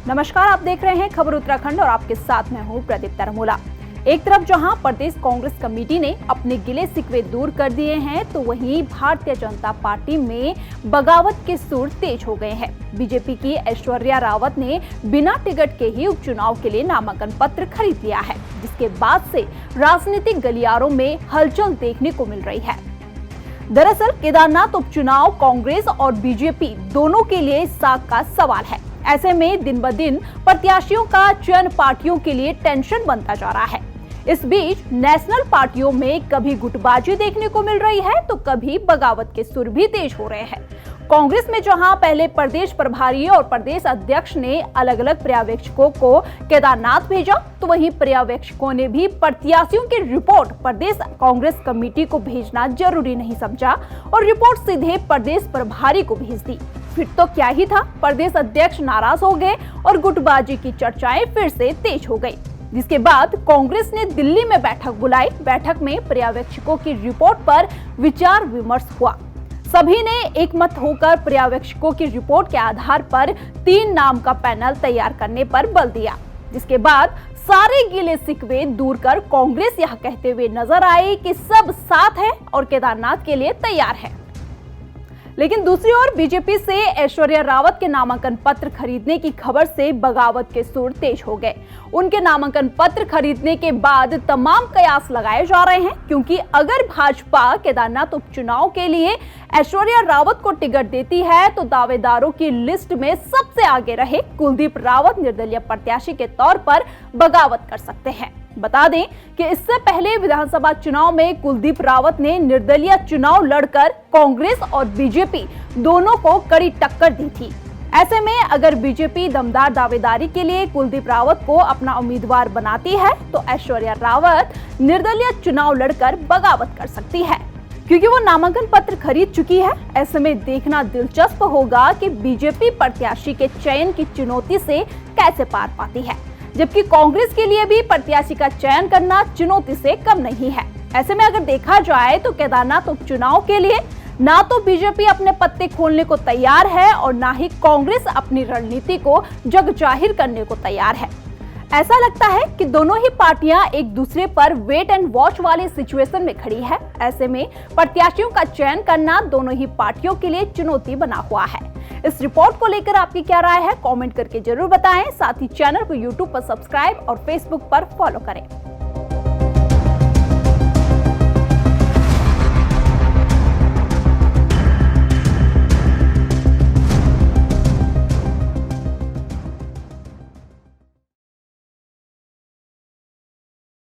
नमस्कार, आप देख रहे हैं खबर उत्तराखंड और आपके साथ मैं हूं प्रदीप तरमोला। एक तरफ जहां प्रदेश कांग्रेस कमेटी ने अपने गिले शिकवे दूर कर दिए हैं, तो वहीं भारतीय जनता पार्टी में बगावत के सुर तेज हो गए हैं। बीजेपी की ऐश्वर्या रावत ने बिना टिकट के ही उपचुनाव के लिए नामांकन पत्र खरीद लिया है, जिसके बाद से राजनीतिक गलियारों में हलचल देखने को मिल रही है। दरअसल केदारनाथ उपचुनाव कांग्रेस और बीजेपी दोनों के लिए साख का सवाल है। ऐसे में दिन ब दिन प्रत्याशियों का चयन पार्टियों के लिए टेंशन बनता जा रहा है। इस बीच नेशनल पार्टियों में कभी गुटबाजी देखने को मिल रही है, तो कभी बगावत के सुर भी तेज हो रहे हैं। कांग्रेस में जहां पहले प्रदेश प्रभारी और प्रदेश अध्यक्ष ने अलग अलग पर्यवेक्षकों को केदारनाथ भेजा, तो वहीं पर्यवेक्षकों ने भी प्रत्याशियों की रिपोर्ट प्रदेश कांग्रेस कमेटी को भेजना जरूरी नहीं समझा और रिपोर्ट सीधे प्रदेश प्रभारी को भेज दी। फिर तो क्या ही था, प्रदेश अध्यक्ष नाराज हो गए और गुटबाजी की चर्चाएं फिर से तेज हो गई, जिसके बाद कांग्रेस ने दिल्ली में बैठक बुलाई। बैठक में पर्यवेक्षकों की रिपोर्ट पर विचार विमर्श हुआ। सभी ने एकमत होकर पर्यवेक्षकों की रिपोर्ट के आधार पर 3 नाम का पैनल तैयार करने पर बल दिया, जिसके बाद सारे गिले शिकवे दूर कर कांग्रेस यह कहते हुए नजर आई कि सब साथ है और केदारनाथ के लिए तैयार है। लेकिन दूसरी ओर बीजेपी से ऐश्वर्या रावत के नामांकन पत्र खरीदने की खबर से बगावत के सुर तेज हो गए। उनके नामांकन पत्र खरीदने के बाद तमाम कयास लगाए जा रहे हैं, क्योंकि अगर भाजपा केदारनाथ उपचुनाव के लिए ऐश्वर्या रावत को टिकट देती है, तो दावेदारों की लिस्ट में सबसे आगे रहे कुलदीप रावत निर्दलीय प्रत्याशी के तौर पर बगावत कर सकते हैं। बता दें कि इससे पहले विधानसभा चुनाव में कुलदीप रावत ने निर्दलीय चुनाव लड़कर कांग्रेस और बीजेपी दोनों को कड़ी टक्कर दी थी। ऐसे में अगर बीजेपी दमदार दावेदारी के लिए कुलदीप रावत को अपना उम्मीदवार बनाती है, तो ऐश्वर्या रावत निर्दलीय चुनाव लड़कर बगावत कर सकती है, क्योंकि वो नामांकन पत्र खरीद चुकी है। ऐसे में देखना दिलचस्प होगा कि बीजेपी प्रत्याशी के चयन की चुनौती से कैसे पार पाती है, जबकि कांग्रेस के लिए भी प्रत्याशी का चयन करना चुनौती से कम नहीं है। ऐसे में अगर देखा जाए तो केदारनाथ उपचुनाव के लिए ना तो बीजेपी अपने पत्ते खोलने को तैयार है और ना ही कांग्रेस अपनी रणनीति को जग जाहिर करने को तैयार है। ऐसा लगता है कि दोनों ही पार्टियां एक दूसरे पर वेट एंड वॉच वाली सिचुएशन में खड़ी है। ऐसे में प्रत्याशियों का चयन करना दोनों ही पार्टियों के लिए चुनौती बना हुआ है। इस रिपोर्ट को लेकर आपकी क्या राय है, कमेंट करके जरूर बताएं। साथ ही चैनल को यूट्यूब पर सब्सक्राइब और फेसबुक पर फॉलो करें।